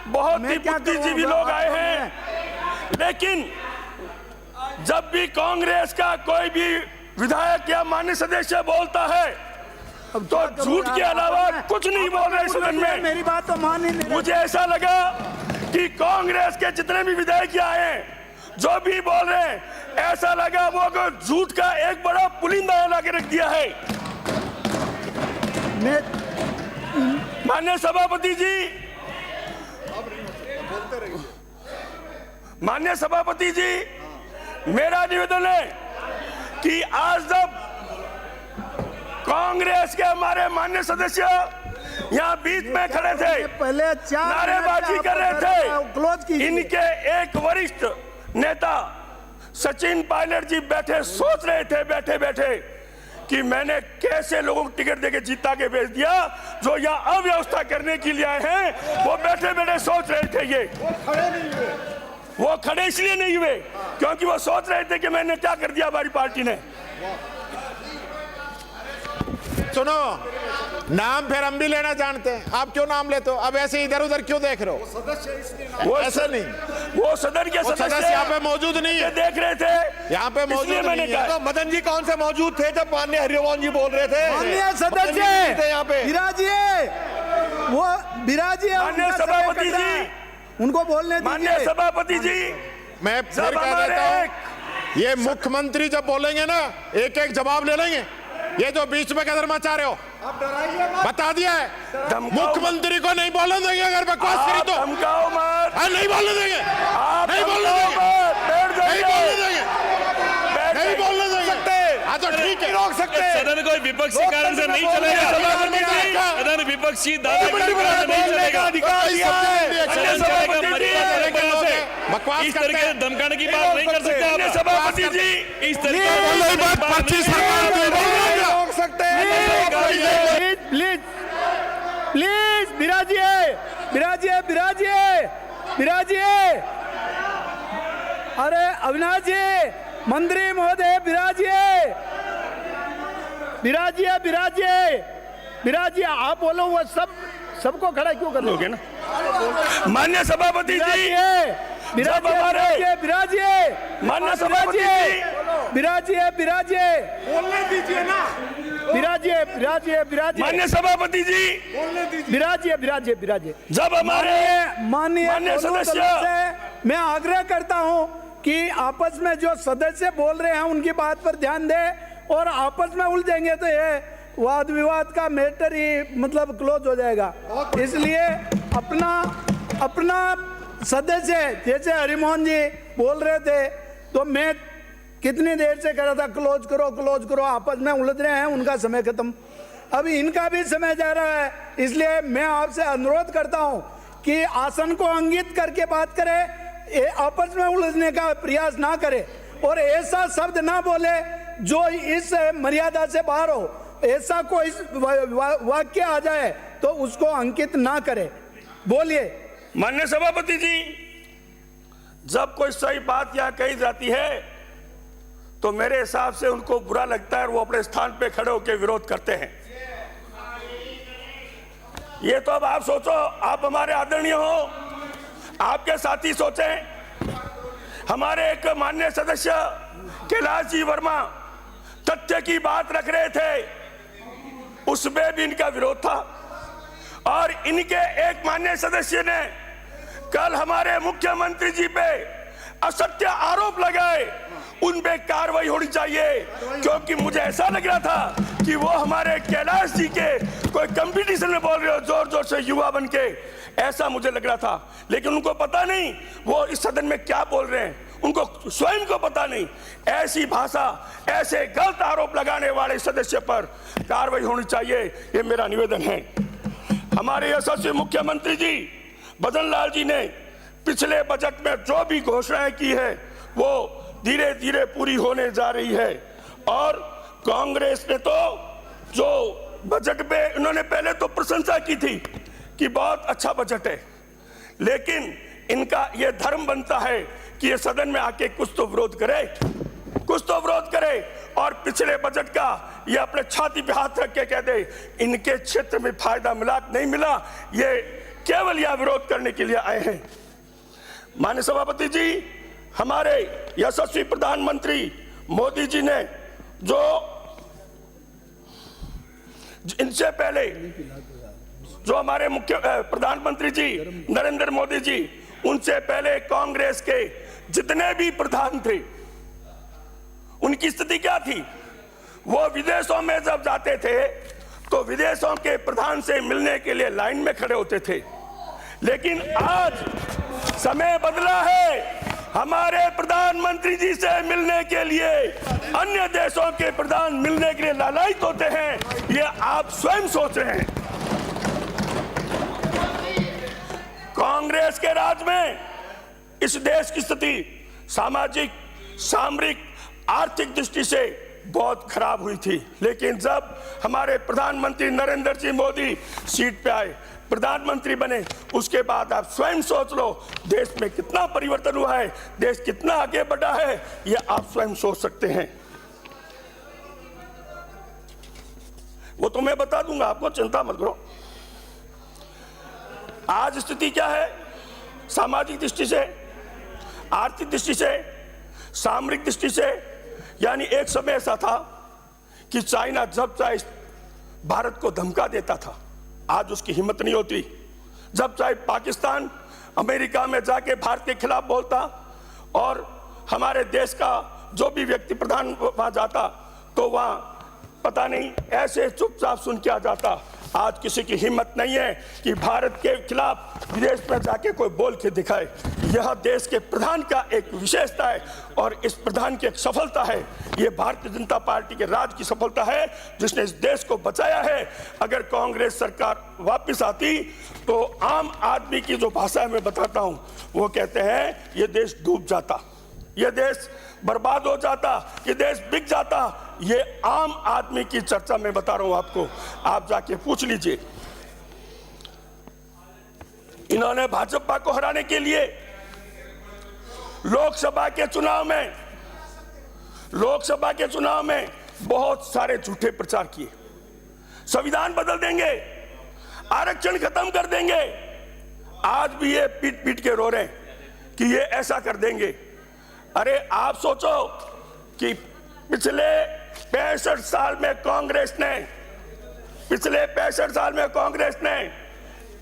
बहुत ही बुद्धिजीवी लोग आए हैं, लेकिन जब भी कांग्रेस का कोई भी विधायक या मान्य सदस्य बोलता है तो झूठ के अलावा कुछ नहीं बोल रहे सदन में। मेरी बात तो मान ही नहीं। मुझे ऐसा लगा कि कांग्रेस के जितने भी विधायक आए हैं जो भी बोल रहे हैं, ऐसा लगा वो झूठ का एक बड़ा पुलिंदा ला के रख दिया है। माननीय सभापति जी, माननीय सभापति जी, मेरा निवेदन है कि आज जब कांग्रेस के हमारे माननीय सदस्य यहाँ बीच में खड़े थे, पहले नारेबाजी कर रहे थे, इनके एक वरिष्ठ नेता सचिन पायलट जी बैठे सोच रहे थे बैठे बैठे कि मैंने कैसे लोगों को टिकट देके जीता के भेज दिया। जो यहाँ अव्यवस्था करने के लिए आए हैं वो बैठे बैठे सोच रहे थे। ये वो खड़े इसलिए नहीं हुए क्योंकि वो सोच रहे थे कि मैंने क्या कर दिया हमारी पार्टी ने। सुनो, नाम फिर हम भी लेना जानते हैं, आप क्यों नाम लेते हो? अब ऐसे इधर उधर क्यों देख रहे हो? वो ऐसा नहीं, वो सदन के सदस्य यहाँ पे मौजूद नहीं है, देख रहे थे, यहाँ पे मौजूद नहीं है। तो मदन जी कौन से मौजूद थे जब माननीय हरिवंश जी बोल रहे थे? माननीय सदस्य यहाँ पे विराजिए, वो विराजिए। माननीय सभापति जी, उनको बोलने दीजिए। माननीय सभापति जी, मैं फिर कह देता हूँ, ये मुख्यमंत्री जब बोलेंगे ना एक एक जवाब ले लेंगे। ये जो बीच में कदर मचा रहे हो, बता दिया है, मुख्यमंत्री को नहीं बोलने देंगे अगर बकवास करी तो। धमकाओ मत, नहीं बोलने देंगे, नहीं बोलने देंगे, नहीं बोलने देंगे, नहीं बोलने देंगे। हाँ तो ठीक है, रोक सकते हैं। सदन कोई विपक्षी कारण से नहीं चलेगा। सदन विपक्षी दावे का कारण नहीं चलेगा। बकवास इस तरीके से धमकाने की बात नहीं कर सकते आप। सभापति जी, इस तरीके से रोक सकते हैं। प्लीज प्लीज विराजिए, विराजिए, विराजिए, विराजिए। अरे अविनाश जी, मंत्री महोदय विराजिए, विराजिए, विराजिए, विराजिए। आप बोलो, वो सबको खड़ा क्यों कर लोगे ना? माननीय सभापति जी, विराजिए, विराजिए, माननीय सभापति जी, विराजिए, विराजिए, बोलने दीजिए ना, विराजिए, विराजिए, विराजिए। माननीय सभापति जी, विराजिए, विराजिए, विराजिए। जब हमारे माननीय सदस्य, मैं आग्रह करता हूं कि आपस में जो सदस्य बोल रहे हैं उनकी बात पर ध्यान दें, और आपस में उलझेंगे तो ये वाद विवाद का मैटर ही मतलब क्लोज हो जाएगा। इसलिए अपना सदस्य, जैसे हरिमोहन जी बोल रहे थे तो मैं कितनी देर से कह रहा था क्लोज करो, क्लोज करो, आपस में उलझ रहे हैं, उनका समय खत्म। अभी इनका भी समय जा रहा है, इसलिए मैं आपसे अनुरोध करता हूं कि आसन को इंगित करके बात करें, आपस में उलझने का प्रयास ना करे, और ऐसा शब्द ना बोले जो इस मर्यादा से बाहर हो। ऐसा कोई वाक्य आ जाए तो उसको अंकित ना करे। बोलिए। माननीय सभापति जी, जब कोई सही बात यहाँ कही जाती है तो मेरे हिसाब से उनको बुरा लगता है और वो अपने स्थान पे खड़े होकर विरोध करते हैं। ये तो अब आप सोचो, आप हमारे आदरणीय हो, आपके साथी सोचें। हमारे एक माननीय सदस्य कैलाश जी वर्मा तथ्य की बात रख रहे थे, उसमें भी इनका विरोध था, और इनके एक माननीय सदस्य ने कल हमारे मुख्यमंत्री जी पे असत्य आरोप लगाए, उन पे कार्रवाई होनी चाहिए। क्योंकि मुझे ऐसा लग रहा था कि वो हमारे कैलाश जी के कोई कंपटीशन में बोल रहे हो जोर जोर से युवा बन के, ऐसा मुझे लग रहा था। लेकिन उनको पता नहीं वो इस सदन में क्या बोल रहे हैं, उनको स्वयं को पता नहीं। ऐसी भाषा, ऐसे गलत आरोप लगाने वाले सदस्य पर कार्रवाई होनी चाहिए, ये मेरा निवेदन है। हमारे यशस्वी मुख्यमंत्री जी बदन लाल जी ने पिछले बजट में जो भी घोषणाएं की है वो धीरे धीरे पूरी होने जा रही है, और कांग्रेस ने तो जो बजट पे उन्होंने पहले तो प्रशंसा की थी कि बहुत अच्छा बजट है, लेकिन इनका यह धर्म बनता है कि ये सदन में आके कुछ तो विरोध करे, कुछ तो विरोध करे, और पिछले बजट का ये अपने छाती पे हाथ रख के कह दे इनके क्षेत्र में फायदा मिला नहीं मिला, ये केवल यह विरोध करने के लिए आए हैं। माननीय सभापति जी, हमारे यशस्वी प्रधानमंत्री मोदी जी ने जो इनसे पहले जो हमारे मुख्य प्रधानमंत्री जी नरेंद्र मोदी जी, उनसे पहले कांग्रेस के जितने भी प्रधान थे, उनकी स्थिति क्या थी? वो विदेशों में जब जाते थे तो विदेशों के प्रधान से मिलने के लिए लाइन में खड़े होते थे। लेकिन आज समय बदला है, हमारे प्रधानमंत्री जी से मिलने के लिए अन्य देशों के प्रधान मिलने के लिए लालायित होते हैं। ये आप स्वयं सोच रहे हैं। कांग्रेस के राज में इस देश की स्थिति सामाजिक, सामरिक, आर्थिक दृष्टि से बहुत खराब हुई थी। लेकिन जब हमारे प्रधानमंत्री नरेंद्र जी मोदी सीट पे आए, प्रधानमंत्री बने, उसके बाद आप स्वयं सोच लो देश में कितना परिवर्तन हुआ है, देश कितना आगे बढ़ा है, ये आप स्वयं सोच सकते हैं। वो तो मैं बता दूंगा आपको, चिंता मत करो। आज स्थिति क्या है? सामाजिक दृष्टि से, आर्थिक दृष्टि से, सामरिक दृष्टि से, यानी एक समय ऐसा था कि चाइना जब चाहे भारत को धमका देता था, आज उसकी हिम्मत नहीं होती। जब चाहे पाकिस्तान, अमेरिका में जाके भारत के खिलाफ बोलता, और हमारे देश का जो भी व्यक्ति प्रधान वहां जाता तो वहां पता नहीं ऐसे चुपचाप सुन के आ जाता। आज किसी की हिम्मत नहीं है कि भारत के खिलाफ विदेश में जाके कोई बोल के दिखाए। यह देश के प्रधान का एक विशेषता है और इस प्रधान की एक सफलता है। यह भारतीय जनता पार्टी के राज की सफलता है जिसने इस देश को बचाया है। अगर कांग्रेस सरकार वापस आती तो आम आदमी की जो भाषा मैं बताता हूं, वो कहते हैं ये देश डूब जाता, ये देश बर्बाद हो जाता, ये देश बिक जाता। ये आम आदमी की चर्चा मैं बता रहा हूं आपको, आप जाके पूछ लीजिए। इन्होंने भाजपा को हराने के लिए लोकसभा के चुनाव में बहुत सारे झूठे प्रचार किए। संविधान बदल देंगे, आरक्षण खत्म कर देंगे। आज भी ये पीट पीट के रो रहे हैं कि ये ऐसा कर देंगे। अरे आप सोचो कि पिछले 65 साल में कांग्रेस ने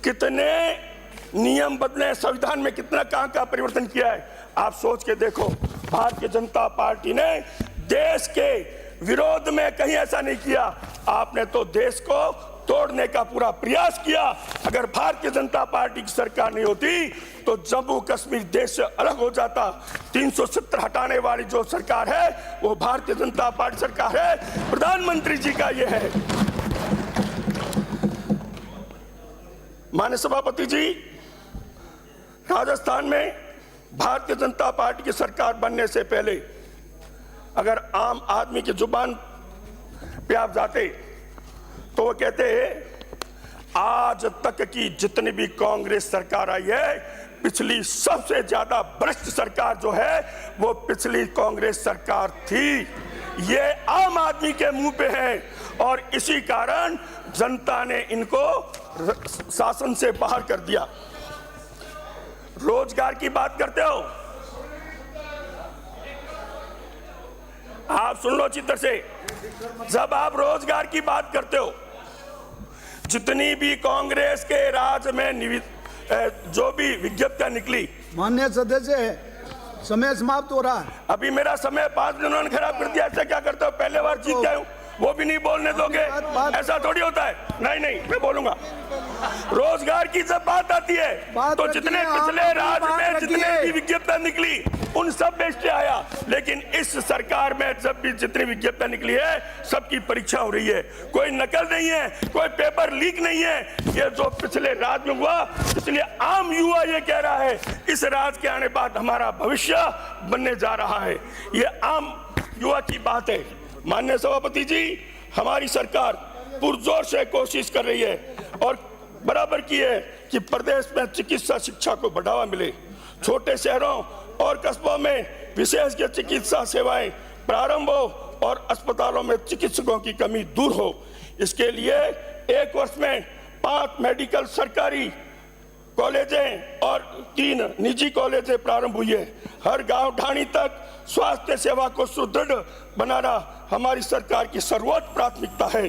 कितने नियम बदले, संविधान में कितना कहां परिवर्तन किया है। आप सोच के देखो, भारतीय जनता पार्टी ने देश के विरोध में कहीं ऐसा नहीं किया। आपने तो देश को तोड़ने का पूरा प्रयास किया। अगर भारतीय जनता पार्टी की सरकार नहीं होती तो जम्मू कश्मीर देश से अलग हो जाता। 370 हटाने वाली जो सरकार है वो भारतीय जनता पार्टी सरकार है, प्रधानमंत्री जी का ये है। माननीय सभापति जी, राजस्थान में भारतीय जनता पार्टी की सरकार बनने से पहले अगर आम आदमी की जुबान पे आप जाते तो वो कहते हैं आज तक की जितनी भी कांग्रेस सरकार आई है, पिछली सबसे ज्यादा भ्रष्ट सरकार जो है वो पिछली कांग्रेस सरकार थी। ये आम आदमी के मुंह पे है और इसी कारण जनता ने इनको शासन से बाहर कर दिया। रोजगार की बात करते हो, आप सुन लो चित्र से, जब आप रोजगार की बात करते हो, जितनी भी कांग्रेस के राज में जो भी विज्ञप्तियां निकली। माननीय सदस्य, समय समाप्त हो रहा है। अभी मेरा समय 5 दिन उन्होंने खराब कर दिया। ऐसा क्या करते हो? पहले बार जीत गए, वो भी नहीं बोलने दोगे? ऐसा थोड़ी होता है। नहीं, मैं बोलूंगा। रोजगार की जब बात आती है तो जितने पिछले राज में जितने भी विज्ञप्तियां निकली उन सब में स्टे आया। लेकिन इस सरकार में जब भी जितनी विज्ञप्तियां निकली है सबकी परीक्षा हो रही है। कोई नकल नहीं है, कोई पेपर लीक नहीं है। ये जो पिछले राज में हुआ, इसलिए आम युवा ये कह रहा है इस राज के आने बाद हमारा भविष्य बनने जा रहा है। ये आम युवा की बात है। माननीय सभापति जी, हमारी सरकार पुरजोर से कोशिश कर रही है और बराबर की है कि प्रदेश में चिकित्सा शिक्षा को बढ़ावा मिले। छोटे शहरों और कस्बों में विशेषज्ञ चिकित्सा सेवाएं प्रारंभ हो और अस्पतालों में चिकित्सकों की कमी दूर हो। इसके लिए 1 वर्ष में 5 मेडिकल सरकारी कॉलेजें और 3 निजी कॉलेजें प्रारंभ हुई है। हर गांव ढाणी तक स्वास्थ्य सेवा को सुदृढ़ बनाना हमारी सरकार की सर्वोच्च प्राथमिकता है।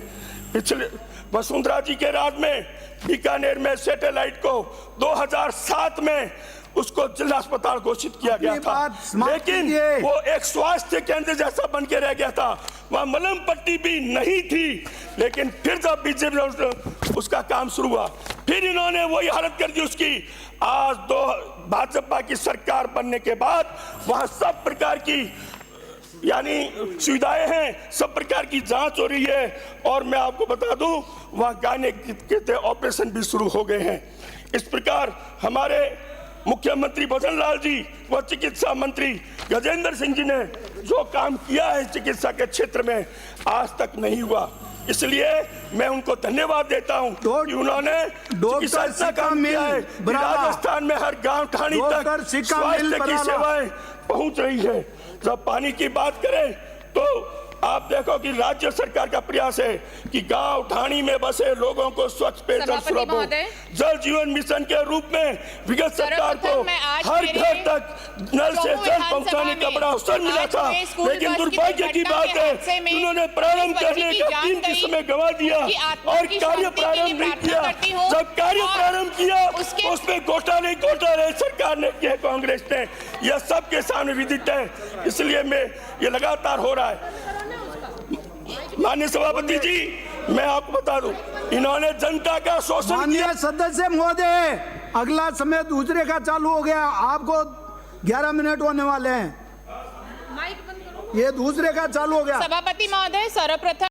पिछले वसुंधरा जी के राज में बीकानेर में सैटेलाइट को 2007 में उसको जिला अस्पताल घोषित किया गया था, लेकिन वो एक स्वास्थ्य केंद्र जैसा बन के रह गया था। वहाँ मलम पट्टी भी नहीं थी, लेकिन फिर जब बीजेपी उसका काम शुरू हुआ, फिर इन्होंने वही हालत कर दी उसकी। आज भाजपा की सरकार बनने के बाद वहाँ सब प्रकार की यानी सुविधाएं हैं, सब प्रकार की जांच हो रही है। और मैं आपको बता दूं, वहाँ गाने के ऑपरेशन भी शुरू हो गए हैं। इस प्रकार हमारे मुख्यमंत्री भजन लाल जी व चिकित्सा मंत्री गजेंद्र सिंह जी ने जो काम किया है चिकित्सा के क्षेत्र में, आज तक नहीं हुआ। इसलिए मैं उनको धन्यवाद देता हूं कि उन्होंने चिकित्सा का काम किया है। राजस्थान में हर गांव ठाणी तक स्वास्थ्य की सेवाएं पहुंच रही है। जब पानी की बात करें तो आप देखो कि राज्य सरकार का प्रयास है कि गांव ढाणी में बसे लोगों को स्वच्छ पेयजल सुलभ हो। जल जीवन मिशन के रूप में विगत सरकार को हर घर तक नल से जल पहुंचाने का बड़ा अवसर मिला था, लेकिन दुर्भाग्य की बात है उन्होंने प्रारंभ करने का कीमती समय गंवा दिया और कार्य प्रारंभ नहीं किया। जब कार्य प्रारंभ किया उसमें घोटाले सरकार ने किए, कांग्रेस ने, यह सबके सामने विदित है। इसलिए मैं ये लगातार हो रहा है। माननीय सभापति जी, मैं आपको बता दूं, इन्होंने जनता का शोषण किया। माननीय सदस्य महोदय, अगला समय दूसरे का चालू हो गया, आपको 11 मिनट होने वाले हैं। ये दूसरे का चालू हो गया। सभापति महोदय, सर्वप्रथम